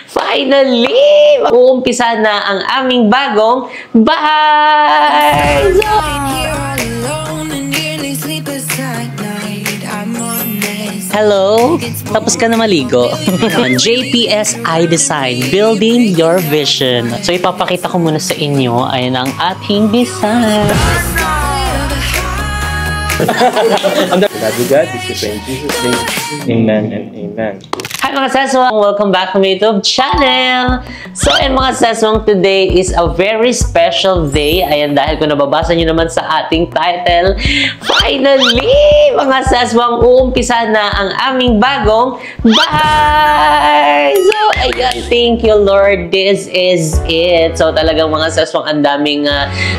Finally! Uumpisa na ang aming bagong bahay! Hello? Tapos ka na maligo? JPS iDesign, building your vision. So ipapakita ko muna sa inyo ay ang ating design. God, this is in Jesus' name. Amen and amen. Hi mga seswang! Welcome back to my YouTube channel! So, mga seswang, today is a very special day. Ayan, dahil kung nababasa nyo naman sa ating title, finally! Mga seswang, uumpisa na ang aming bagong bahay! So, ayan, thank you Lord. This is it. So, talagang mga seswang, ang daming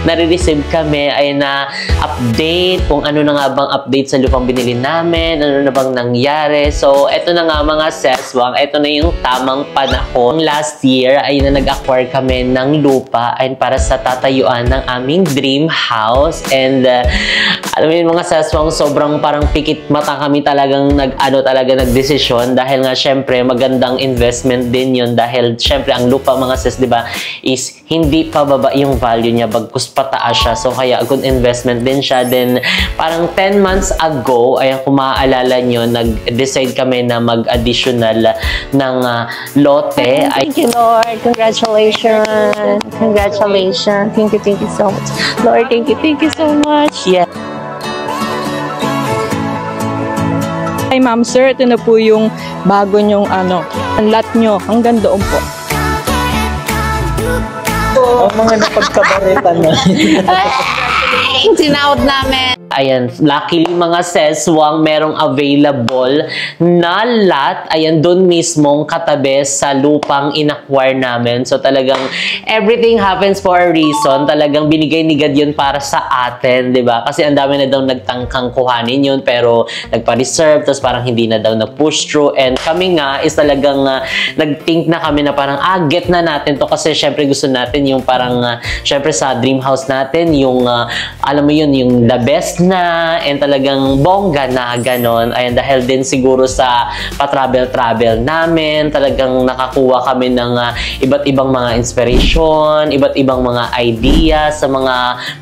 nare-receive kami ay na update kung ano na nga bang update sa lupang binili namin, ano na bang nangyari. So, eto na nga mga seswang, ito na yung tamang panahon. Last year ay na nag-acquire kami ng lupa ay para sa tatayuan ng aming dream house. And alam mo yun mga seswang, sobrang parang pikit mata kami talagang nagdesisyon dahil nga syempre magandang investment din yun dahil syempre ang lupa mga ses, di ba, is hindi pa baba yung value niya, bagkus pataas siya. So kaya good investment din siya. Then parang 10 months ago, ay kung maaalala nyo, nag-decide kami na mag-additional ng lote. Thank you, Lord. Congratulations. Congratulations. Thank you so much. Lord, thank you so much. Yeah. Hi, ma'am, sir. Ito na po yung bago nyong ang lot nyo. Hanggang doon po. Ang mga napagkabareta na. Sinout namin. Ayan, luckily mga seswang, merong available na lot. Ayan, doon mismong katabi sa lupang in-acquire namin. So talagang everything happens for a reason. Talagang binigay ni God yun para sa atin, di ba? Kasi ang dami na daw nagtangkang kuhanin yun, pero nagpa-reserve, tapos parang hindi na daw nag-push through. And kami nga is talagang nag-think na kami na parang, get na natin to. Kasi syempre gusto natin yung parang, syempre sa dream house natin, yung, alam mo yun, yung the best na and talagang bongga na ganon. Ayan, dahil din siguro sa pa-travel namin, talagang nakakuha kami ng iba't ibang mga inspiration, iba't ibang mga idea sa mga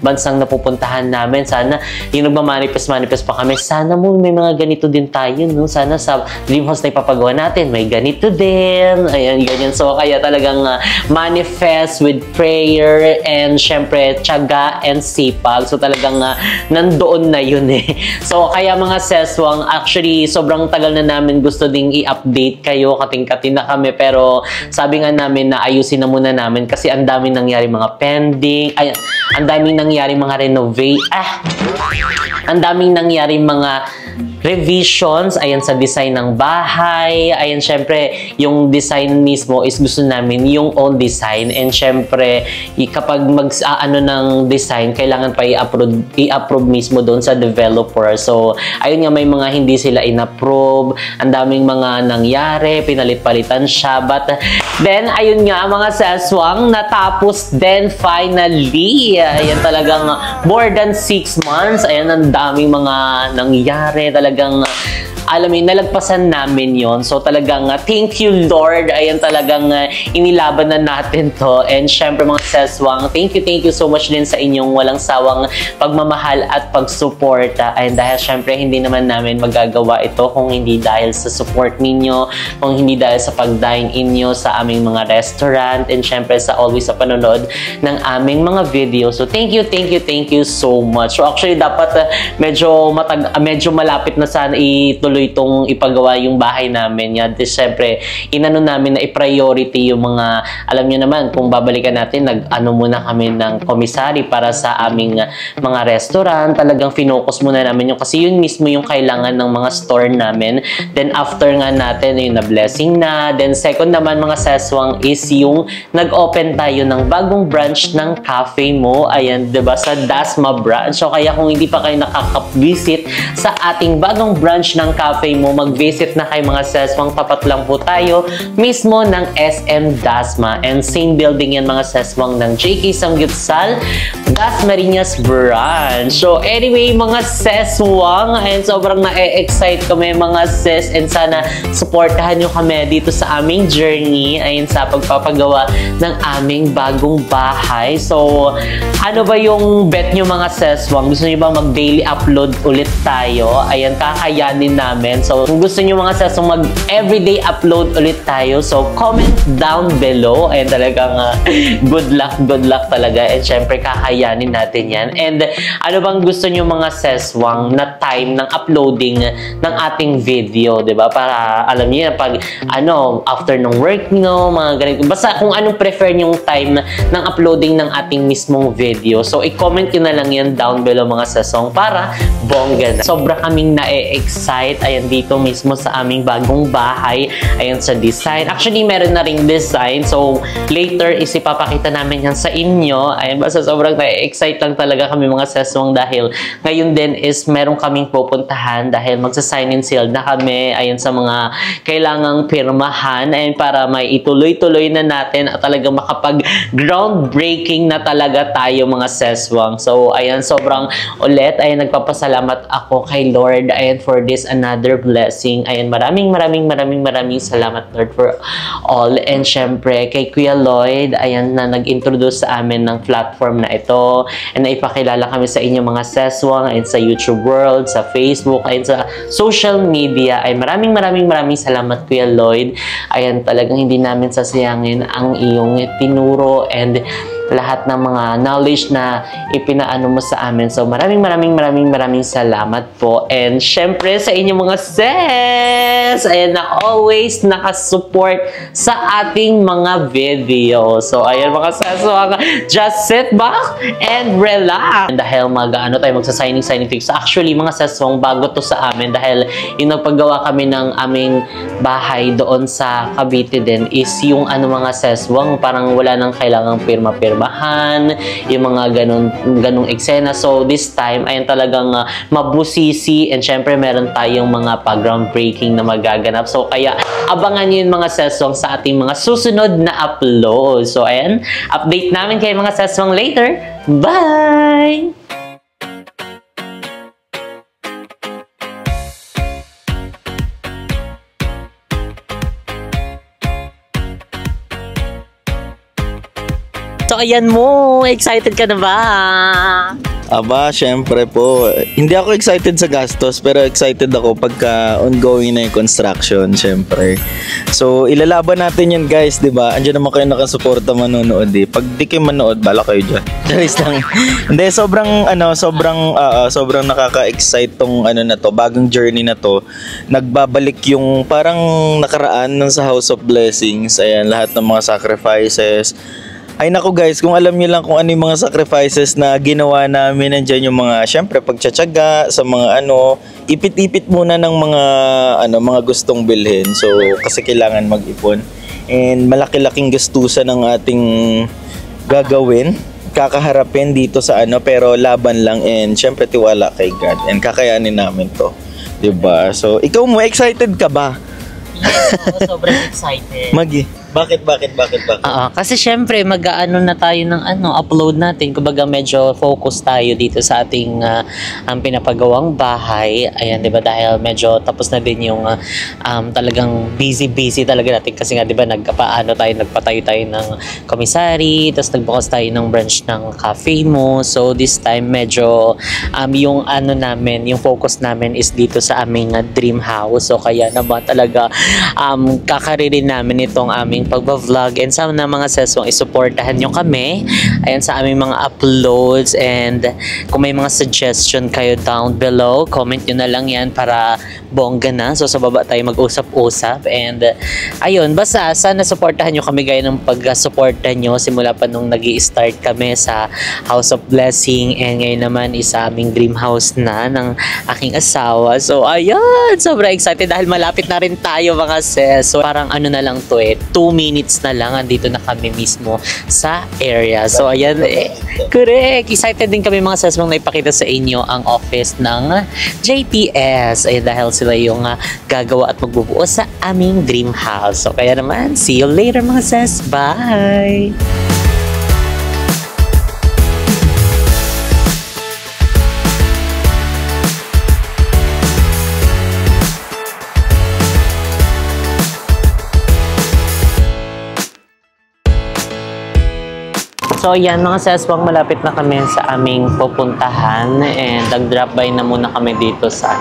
bansang napupuntahan namin. Sana yung nagmamanifest pa kami, sana mo may mga ganito din tayo, no? Sana sa dream house na ipapagawa natin, may ganito din. Ayan, ganyan. So, kaya talagang manifest with prayer and syempre, tiyaga and sipag. So, talagang nandoon na yun eh. So, kaya mga seswang, actually, sobrang tagal na namin gusto ding i-update kayo. Kating-kating na kami. Pero, sabi nga namin na ayusin na muna namin kasi ang daming nangyari mga pending. Ay, ang daming nangyari mga ang daming nangyari mga revisions, ayan, sa design ng bahay. Ayan, syempre, yung design mismo is gusto namin yung own design. And syempre, kapag mag-ano ng design, kailangan pa i-approve mismo doon sa developer. So, ayun nga, may mga hindi sila in-approve. Ang daming mga nangyari, pinalit-palitan siya. But then, ayun nga, mga seswang, natapos then finally. Ayan, talagang more than 6 months. Ayan, ang daming mga nangyari. Talagang alam mo, nalagpasan namin yon. So talagang thank you Lord. Ayan, talagang inilaban na natin to. And syempre mga seswang, thank you so much din sa inyong walang sawang pagmamahal at pagsuporta. Ayan, dahil syempre hindi naman namin magagawa ito kung hindi dahil sa support ninyo, kung hindi dahil sa pag-dine inyo sa aming mga restaurant, and syempre sa always sa panonood ng aming mga video. So thank you so much. So actually dapat medyo malapit na sana ituloy itong ipagawa yung bahay namin. Yan, siyempre, inano namin na i-priority yung mga, alam nyo naman, kung babalikan natin, nag-ano muna kami ng commissary para sa aming mga restaurant. Talagang finocus muna namin yung, kasi yun mismo yung kailangan ng mga store namin. Then, after nga natin, yung na-blessing na. Then, second naman, mga seswang, is yung nag-open tayo ng bagong branch ng cafe mo. Ayan, diba? Sa Dasma branch. So, kaya kung hindi pa kayo nakaka-visit sa ating bagong branch ng cafe, cafe mo, mag-visit na kay mga seswang. Tapat lang po tayo mismo ng SM Dasma. And same building yan mga seswang ng JK Samgyupsal Dasmariñas branch. So anyway mga seswang, and sobrang na-excite kami mga ses, and sana supportahan nyo kami dito sa aming journey ayun sa pagpapagawa ng aming bagong bahay. So ano ba yung bet nyo mga seswang? Gusto nyo ba mag-daily upload ulit tayo? Ayan, kakayanin namin. So kung gusto nyo mga seswang mag-everyday upload ulit tayo, so comment down below. And talagang good luck talaga. And syempre kakayanin natin yan. And ano bang gusto nyo mga seswang na time ng uploading ng ating video, 'di ba? Para alam niyo pag after ng work nyo, mga ganito. Basta kung anong prefer yung time ng uploading ng ating mismong video. So i-comment nyo na lang yan down below mga seswang para bongga na. Sobra kaming na-excite ayan dito mismo sa aming bagong bahay. Ayan sa design. Actually meron na ring design. So later is ipapakita namin yan sa inyo. Ayan, basta sobrang na-excite lang talaga kami mga seswang dahil ngayon din is meron kaming pupuntahan dahil magsa-sign in seal na kami ayan sa mga kailangang pirmahan and para may ituloy-tuloy na natin at talagang makapag groundbreaking na talaga tayo mga seswang. So ayan, sobrang ulit ayan nagpapasalamat ako kay Lord ayan for this another blessing. Ayan, maraming salamat Lord for all. And syempre kay Kuya Lloyd ayan na nag-introduce sa amin ng platform na ito and naipakilala kami sa inyo mga seswang ayan sa YouTube world, sa Facebook, ayan sa social media. Ay maraming salamat Kuya Lloyd. Ayan, talagang hindi namin sasayangin ang iyong tinuro and lahat ng mga knowledge na ipinaano mo sa amin. So maraming salamat po. And syempre sa inyo mga sis, ayan na always nakasupport sa ating mga video. So ayan mga sis, so, just sit back and relax. Dahil magsa-signing things. Actually mga sis, bago to sa amin dahil yung nagpagawa kami ng aming bahay doon sa Cavite din is yung mga seswang parang wala nang kailangang pirmahan, yung mga ganong eksena. So this time ayan talagang mabusisi and syempre meron tayong mga groundbreaking na magaganap. So kaya abangan nyo yung mga seswang sa ating mga susunod na upload. So ayan, update namin kayo mga seswang later. Bye! So ayan mo, excited ka na ba? Aba, syempre po. Hindi ako excited sa gastos, pero excited ako pagka ongoing na yung construction, syempre. So, ilalaban natin yan guys, di ba? Andiyan naman kayo nakasuporta manonood eh. Pag di kayo manood, bala kayo dyan. Charis lang. Hindi, sobrang nakaka-excite tong na to, bagong journey na to. Nagbabalik yung parang nakaraan ng sa House of Blessings. Ayan, lahat ng mga sacrifices. Ay naku guys, kung alam niyo lang kung ano yung mga sacrifices na ginawa namin, nandiyan yung mga syempre pagtsatsaga sa mga ipit-ipit muna ng mga gustong bilhin. So kasi kailangan mag-ipon. And malaki-laking gastusan ng ating gagawin, kakaharapin dito sa pero laban lang and syempre tiwala kay God and kakayanin namin to. 'Di ba? So ikaw mo excited ka ba? Yes, sobrang excited. Magi, bakit? Kasi syempre mag-aano na tayo ng upload natin. Kumbaga medyo focus tayo dito sa ating ang pinapagawang bahay. Ayan, 'di ba? Dahil medyo tapos na din yung talagang busy talaga natin kasi nga 'di ba nagpatayo tayo ng commissary, tapos nagbukas tayo ng branch ng cafe mo. So this time medyo yung namin, yung focus namin is dito sa aming dream house. So kaya naman talaga kakaririn namin itong aming pagba-vlog and sana mga seswang isuportahan nyo kami ayan sa aming mga uploads and kung may mga suggestion kayo down below, comment nyo na lang yan para bongga na. So sa baba tayo mag-usap-usap and ayun, basta sana suportahan nyo kami gaya ng pag-suporta nyo simula pa nung nag-i-start kami sa House of Blessing and ngayon naman is sa aming dream house na ng aking asawa. So ayun, sobrang excited dahil malapit na rin tayo mga ses. So parang na lang to 2 minutes na lang, andito na kami mismo sa area. So, ayan, correct. Excited din kami mga sesmong na ipakita sa inyo ang office ng JPS. Ayan, dahil sila yung gagawa at magbubuo sa aming dream house. So, kaya naman, see you later mga ses. Bye! So yan mga seswang, malapit na kami sa aming pupuntahan and nag-drop by na muna kami dito sa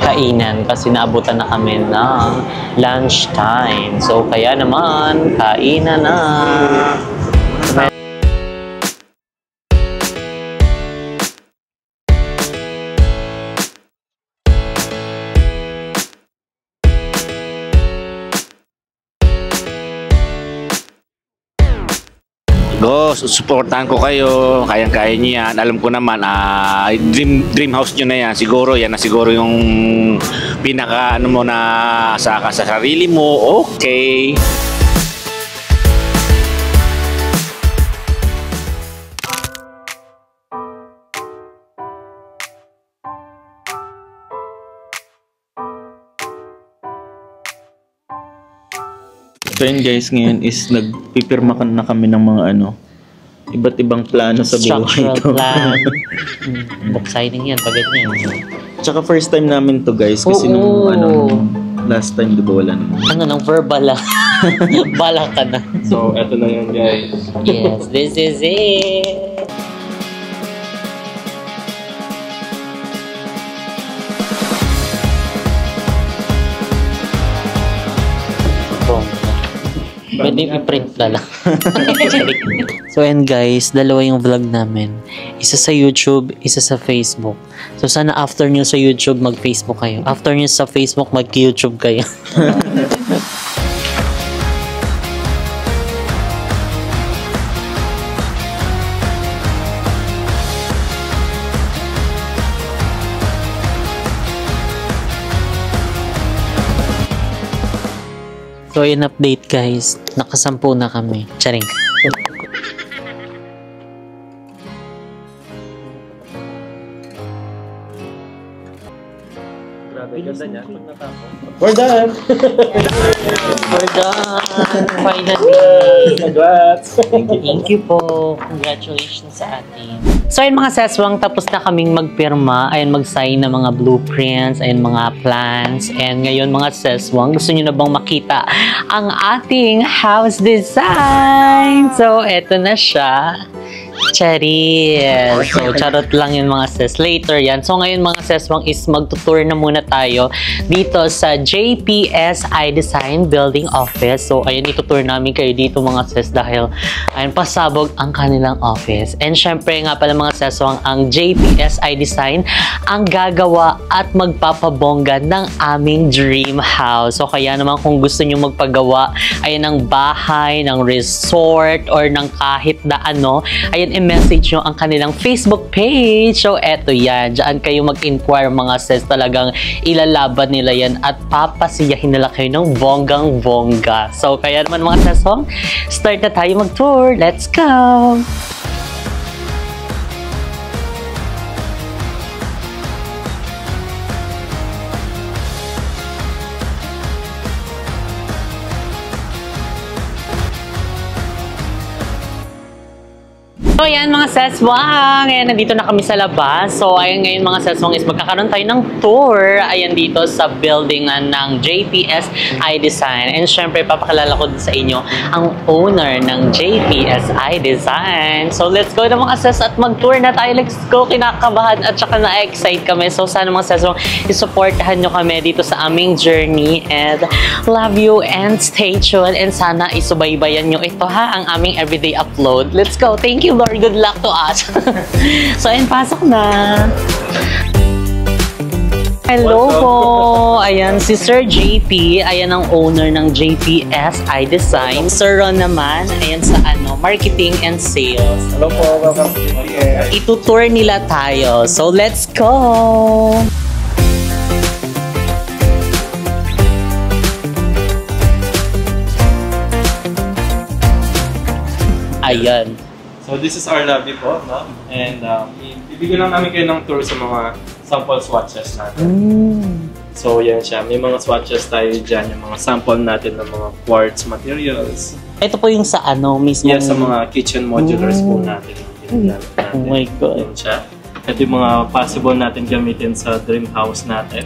kainan kasi naabutan na kami ng lunch time. So kaya naman, kainan na! Go, suportahan ko kayo, kayang-kaya niyo yan. Alam ko naman, dream house nyo na yan. Siguro, yan na siguro yung pinaka mo na sa sarili mo. Okay. So yun guys, ngayon is nagpipirma na kami ng mga iba't ibang plano sa buhay structural ito. plan. Book signing yan, pagkat niyan. Tsaka first time namin to guys kasi last time diba wala naman. Verbal lang. Bala ka na. So eto na yun guys. Yes, this is it. Pwede i-print na lang. So and guys, dalawa yung vlog namin. Isa sa YouTube, isa sa Facebook. So sana after nyo sa YouTube, mag-Facebook kayo. After nyo sa Facebook, mag-YouTube kayo. So, in update guys, nakasampu na kami. Charing. We're done! We're done! Finally! Congrats! Thank you po. Congratulations sa atin. So, ayun mga seswang, tapos na kaming magpirma. Ayun, mag-sign na mga blueprints, ayun, mga plans. And ngayon mga seswang, gusto nyo na bang makita ang ating house design? So, eto na siya. Charis. So, charot lang yun mga ses. Later yan. So, ngayon mga seswang is magtutour na muna tayo dito sa JPS iDesign Building Office. So, ayun, itutour namin kayo dito mga ses dahil ayun, pasabog ang kanilang office. And syempre nga pala mga seswang, ang JPS iDesign ang gagawa at magpapabongga ng aming dream house. So, kaya naman kung gusto nyo magpagawa ayun ng bahay, ng resort, or ng kahit na ayun, i-message nyo ang kanilang Facebook page. So, eto yan. Diyan kayo mag-inquire mga sis. Talagang ilalaban nila yan at papasiyahin nila kayo ng bonggang-bongga. So, kaya naman mga sis, start na tayo mag-tour. Let's go! So, ayan mga seswang. Ayan, nandito na kami sa labas. So, ayan ngayon mga seswang is magkakaroon tayo ng tour. Ayan dito sa building ng JPS iDesign. And syempre, papakilala ko sa inyo ang owner ng JPS iDesign. So, let's go na mga ses at mag-tour na tayo. Let's go. Kinakabahan at saka na-excite kami. So, sana mga seswang isupportahan nyo kami dito sa aming journey. And love you and stay tuned. And sana isubaybayan nyo ito ang aming everyday upload. Let's go. Thank you, Lord. Good luck to us. So, ayun, pasok na. Hello po. Ayan, si Sir JP. Ayan ang owner ng JPS iDesign. Sir Ron naman, ayan sa marketing and sales. Hello po, welcome to JPS. Itutour nila tayo. So, let's go! Ayan. So this is our lobby po, no? And ibigyan lang namin kayo ng tour sa mga sample swatches natin. So yan siya, may mga swatches tayo dyan, yung mga sample natin ng mga quartz materials. Ito po yung sa ano mismo? Yes, sa mga kitchen modulars po natin. Oh my God. Yan siya. Ito yung mga possible natin gamitin sa dream house natin.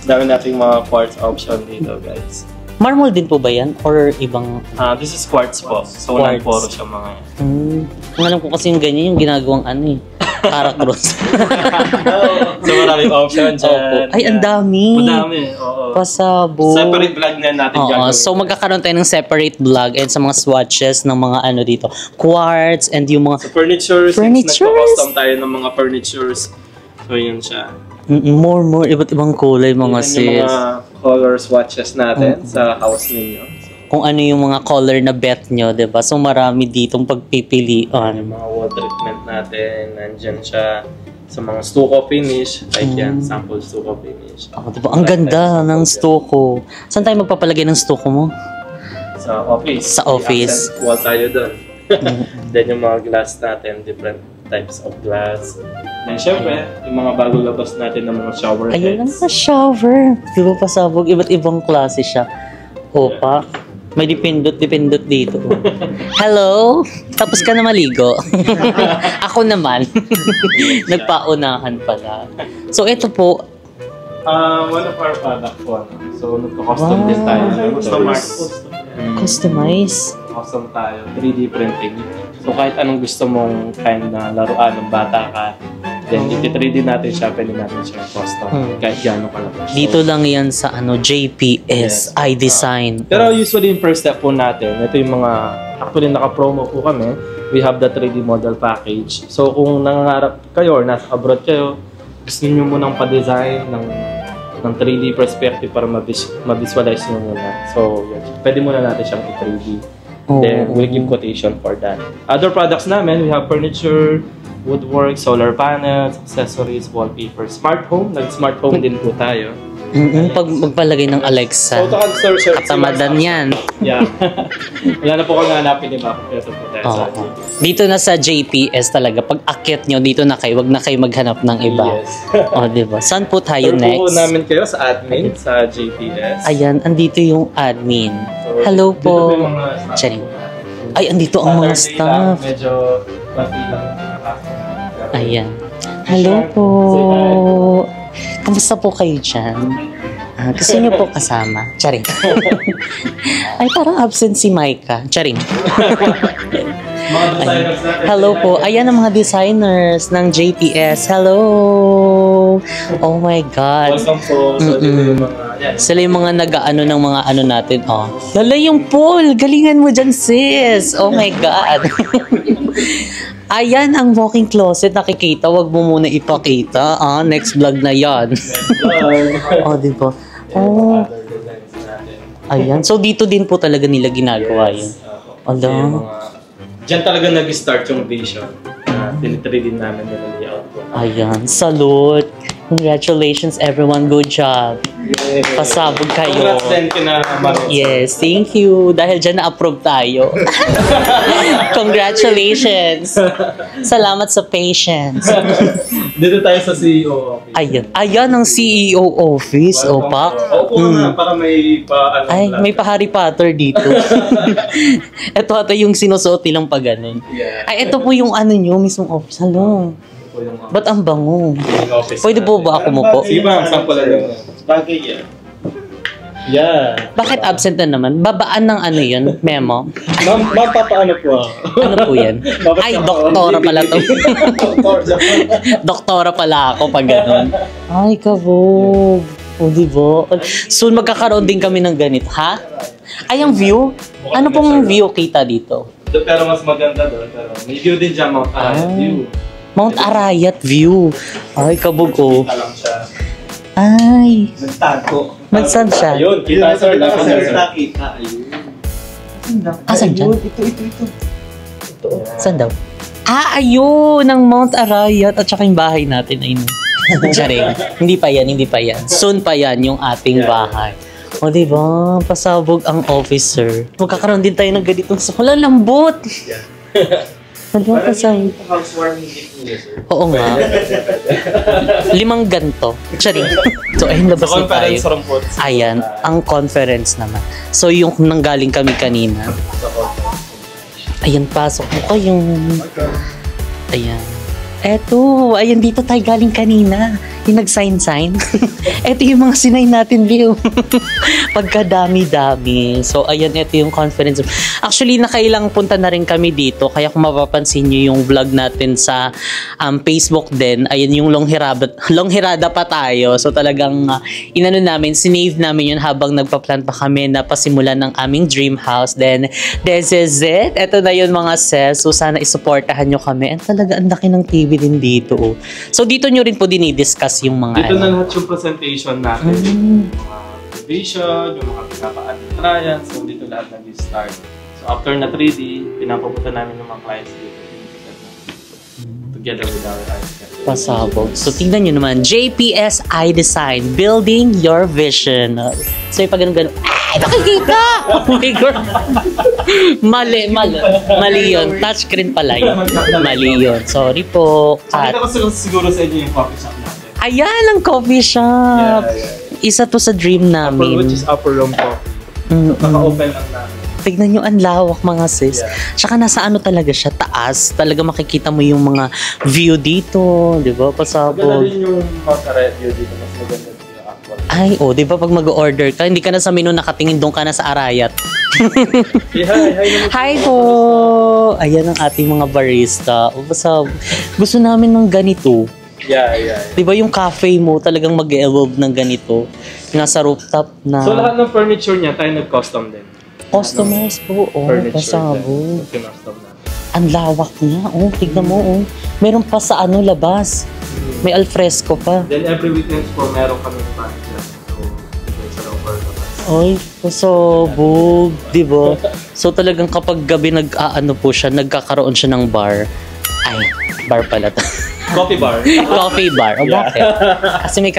Dami nating mga quartz option dito, guys. Marble din po ba yan? Or ibang... This is quartz po. So, walang poro siya mga yan. Ang alam ko kasi yung ganyan, yung ginagawang ano eh. Caracross. So, maraming option dyan. Ay, ang dami. Madami, oo. Pasabog. Separate vlog na natin gagawin. So, magkakaroon tayo ng separate vlog and sa mga swatches ng mga ano dito. Quartz and yung mga... So, furnitures. Nagpa-custom tayo ng mga furnitures. So, yun siya. More, iba't ibang kulay mga sis. Yung mga color swatches natin sa house ninyo. Kung ano yung mga color na bet nyo, diba? So, marami ditong pagpipilian. Yung mga wall treatment natin, nandyan siya sa mga stucco finish. Like yan, sample stucco finish. Diba? Ang ganda ng stucco. Saan tayo magpapalagay ng stucco mo? Sa office. Sa office. Accent wall tayo doon. Then yung mga glass natin, different types of glass. Then syempre, yung mga bago labas natin ng mga shower heads. Ayun ang shower. Di ba pasabog? Iba't ibang klase siya. Opa. May dipindot dito. Hello? Tapos ka na maligo? Ako naman. Nagpaunahan pala. So, ito po. One of our product po. So, nagpa-custom din tayo. Customize? Custom tayo. 3D printing. So, kahit anong gusto mong kind na laruan ng bata ka, then iti-3D natin siya, pwede natin siya custom. Kahit gano'n kalabas. Dito lang yan sa JPS iDesign. Pero usually yung first step po natin, ito yung mga, actually naka-promo po kami, we have the 3D model package. So kung nangangarap kayo or nasa abroad kayo, gusto nyo munang pa-design ng 3D perspective para ma-visualize nyo muna. So yun, pwede muna natin siyang i-3D. Then we'll give quotation for that. Other products namin, we have furniture, woodwork, solar panels, accessories, wallpaper, smart home. Nag-smart home din po tayo. Pag magpalagay ng Alexa, katamadan yan. Yeah. Wala na po kung hanapin, diba? Ito po tayo sa dito na sa JPS talaga. Pag akyat nyo, dito na kayo. Wag na kayo maghanap ng iba. Yes. Diba? Saan po tayo next? next? Po namin kayo sa admin, sa JPS. Ayan, andito yung admin. So, hello po. Dito po yung mga staff. Charing. Ay, andito ang mga staff. Medyo pati lang. Ayan. Hello po. Kamusta po kayo dyan? Gusto niyo po kasama? Charing. Ay, parang absent si Micah. Charing. Hello po. Ayan ang mga designers ng JPS. Hello. Oh my God. Welcome po. So, dito yung mga... Yeah. Sila yung mga nag-ano ng mga ano natin. Lala yung Paul. Galingan mo dyan, sis. Oh my God. Ayan ang walking closet. Nakikita. Wag mo muna ipakita. Next vlog na yan. Diba? Ayan. So, dito din po talaga nila ginagawa yun. Diyan talaga nag-start yung vision. Tinitry din namin yung layout po. Ayan. Salute. Congratulations everyone. Good job. Yay. Pasabog kayo. Congrats din kina Maritza. Yes, thank you. Dahil dyan na-approve tayo. Congratulations. Salamat sa patience. Dito tayo sa CEO office. Ayan ang CEO office. Opa. Opo na, para may may pa Harry Potter dito. Ito ata yung sinusuot nilang pag ganun. Yeah. Ito po yung ano nyo, mismong office. Hello. Ba't ang bango? Pwede po ba ako mo po? Sige ba, sample lang. Bagay yan. Yeah. Bakit absent na naman? Babaan ng ano yun? Memo? Ma'am, papaano po? Ano po yan? Ay, doktora pala to. Doktora pala ako pag ganun. Ay, kabog. Diba? Soon magkakaroon din kami ng ganito. Ha? Ay, ang view? Ano pong view kita dito? Pero mas maganda doon. May view din dyan, Mount Arayat view. Mount Arayat view. Ay, kabog ko. Kita lang siya. Ay. Nagtago. Nagsan siya? Ayun, kita sir. Nakita, ayun. Asan dyan? Ito. Saan daw? Ayun! Ang Mount Arayat at saka yung bahay natin. Ayun. Charing. Hindi pa yan. Soon pa yan yung ating bahay. O, diba? Pasabog ang officer. Magkakaroon din tayo ng ganitong sa... Wala, lambot! Wala, pasabog. Housewarming gift niyo, sir. Oo nga. 5 ganto. Charing. So, ayun, labas na tayo. room po. Ayan, ang conference naman. So, yung nanggaling kami kanina. Ayan, pasok mo kayong... Ayan. Eto, ayan, dito tayo galing kanina. Yung nag-sign. Eto yung mga sinay natin, Leo. Pagkadami-dami. So, ayan, eto yung conference. Actually, nakailang punta na rin kami dito. Kaya kung mapapansin nyo yung vlog natin sa Facebook din, ayan yung longhirada pa tayo. So, talagang inano namin, sinave namin yun habang nagpa-plan pa kami na pasimulan ng aming dream house. Then, this is it. Eto na yun mga sis. So, sana isuportahan nyo kami. And talaga, ang laki ng TV din dito. Oh. So, dito nyo rin po dinidiscuss yung mga dito na lahat yung presentation natin. Yung mga vision, yung mga pinapa-add na trials. So, dito lahat nag-start. So, after na 3D, pinapapunta namin yung mga clients dito. Together with our architect. Pasabog. So, tingnan nyo naman. JPS iDesign. Building your vision. So, yung pag ganun-ganun. Ay, nakikita! Oh my God. Mali yun. Touchscreen pala yun. Mali yun. Sorry po. Pakita ko siguro sa inyo yung coffee shop natin. Ayan ang coffee shop. Isa to sa dream namin. Which is upper room po. Naka-open lang namin. Tignan nyo, ang lawak mga sis. Tsaka nasa ano talaga siya, taas. Talaga makikita mo yung mga view dito. Di ba? Pasabog. Maganda din yung mga view dito. Mas maganda din yung actual. Ay, di ba pag mag-order ka, hindi ka na sa menu nakatingin, doon ka na sa Arayat. Hi po! Ayan ang ating mga barista. Pasabog. Gusto namin ng ganito. Yeah. Di ba yung cafe mo talagang mag-evolve ng ganito? Nasa rooftop na... So lahat ng furniture niya, tayo nag-custom din. Customized po, pasabog. Ang lawak niya, tignan mo, Meron pa sa labas. May alfresco pa. Then every weekends po, meron kami ng party dyan. So, sa local labas. Ay, pasabog, di ba? So talagang kapag gabi nagkakaroon siya ng bar. Ay, bar pala to. Coffee bar. Coffee bar. O bakit? Kasi may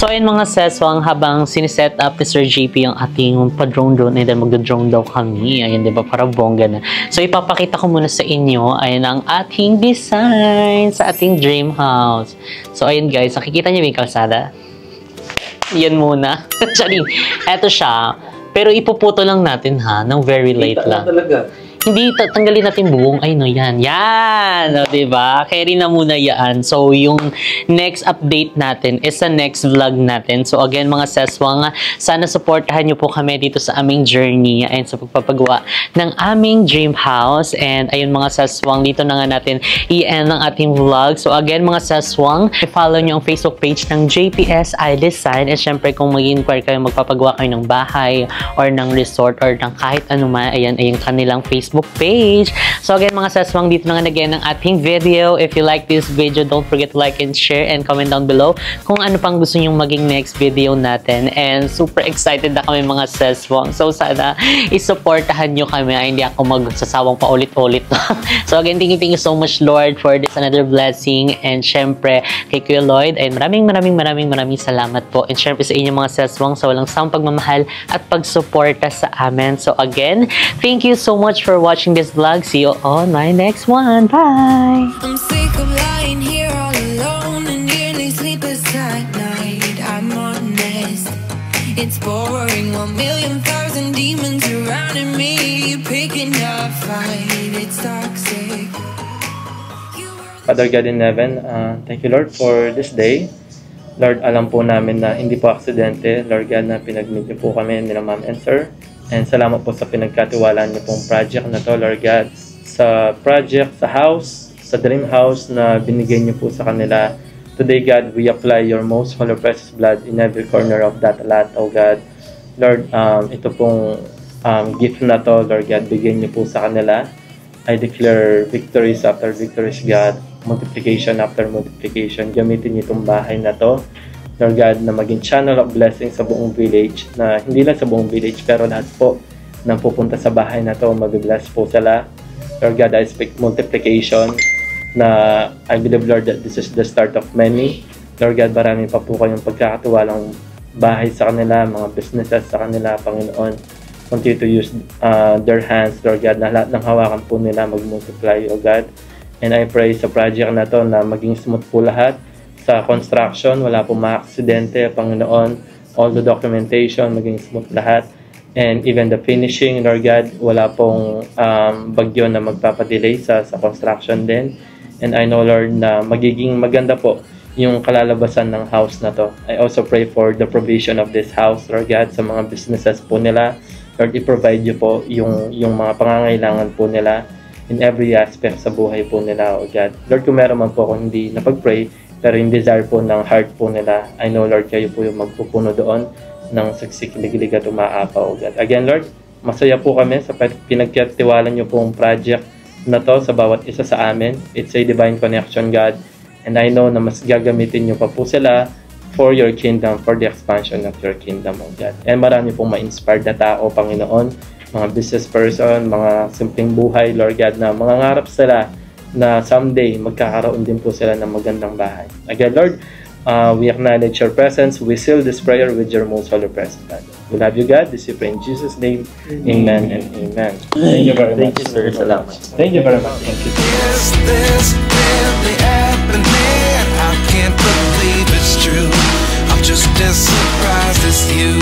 So ayun mga seswang, habang siniset up ni Sir JP yung ating pa-drone, and then magdo-drone daw kami. Ayun, diba? Para bongga na. So ipapakita ko muna sa inyo, ayun ang ating design sa ating dream house. So ayun guys, nakikita niyo yung kalsada? Yan muna. Sorry. Eto siya. Pero ipuputo lang natin ha, ng very late lang. Talaga. Hindi, tanggalin natin buong. Ay no, yan. Yan! O, diba? Carry na muna yan. So, yung next update natin is sa next vlog natin. So, again, mga seswang, sana supportahan nyo po kami dito sa aming journey and sa pagpapagawa ng aming dream house. And, ayun mga seswang, dito na nga natin i-end ang ating vlog. So, again, mga seswang, i-follow nyo ang Facebook page ng JPS iDesign. And, syempre, kung mag-inquire kayo, magpapagawa kayo ng bahay or ng resort or ng kahit ano man, ayan, ayun kanilang Facebook page. So again mga seswang, dito na nga again ang ating video. If you like this video, don't forget to like and share and comment down below kung ano pang gusto nyong maging next video natin. And super excited na kami mga seswang. So sana isupportahan nyo kami. Hindi ako magsasawang paulit-ulit. So again, thank you so much Lord for this another blessing. And syempre kay Kuya Lloyd ay maraming salamat po. And syempre sa inyo mga seswang sa walang sawang pagmamahal at pagsuporta sa amin. So again, thank you so much for watching this vlog. See you on my next one. Bye! I'm sick of lying here all alone and nearly sleepless at night. I'm honest, it's boring. 1,000,000 demons surrounding me, picking a fight. It's toxic. Father God in heaven, thank you Lord for this day. Lord, alam po namin na hindi po aksidente. Lord God, na pinag-meet niyo po kami nila Ma'am and Sir. And salamat po sa pinagkatiwalaan niyo pong project na to, Lord God. Sa project, sa house, sa dream house na binigay niyo po sa kanila. Today, God, we apply your most holy precious blood in every corner of that lot, oh God. Lord, ito pong gift na to, Lord God, bigyan niyo po sa kanila. I declare victories after victories, God. Multiplication after multiplication. Gamitin niyo itong bahay na to, Lord God, na maging channel of blessing sa buong village, na hindi lang sa buong village, pero lahat po na pupunta sa bahay na to, mag-bless po sila. Lord God, I speak multiplication na I believe, Lord, that this is the start of many. Lord God, marami pa po kayong pagkakatiwalang bahay sa kanila, mga businesses sa kanila, Panginoon. Continue to use their hands, Lord God, na lahat ng hawakan po nila mag-multiply, O God. And I pray sa project na to na maging smooth po lahat. Sa construction, wala po mga aksidente, Panginoon. All the documentation, maging smooth lahat. And even the finishing, Lord God, wala pong bagyo na magpapadelay sa construction din. And I know, Lord, na magiging maganda po yung kalalabasan ng house na to. I also pray for the provision of this house, Lord God, sa mga businesses po nila. Lord, i-provide nyo po yung mga pangangailangan po nila in every aspect sa buhay po nila, O God. Lord, kung meron man po akong hindi napag-pray, pero yung desire po ng heart po nila, I know, Lord, kayo po yung magpupuno doon ng sagsikilig at umaapaw, O God. Again, Lord, masaya po kami sa pinagkatiwalan nyo pong project na to sa bawat isa sa amin. It's a divine connection, God. And I know na mas gagamitin nyo pa po sila for your kingdom, for the expansion of your kingdom, O God. And marami pong ma-inspired na tao, Panginoon, mga business person, mga simpleng buhay, Lord God, na mangangarap sila na someday magkakaroon din po sila ng magandang bahay. Again, Lord, we acknowledge your presence. We seal this prayer with your most holy presence, God. We love you, God. This we pray in Jesus' name. Amen and amen. Thank you very much. Thank you, sir. Salamat. Thank you very much. Thank you. Is this really happening? I can't believe it's true. I'm just as surprised as you.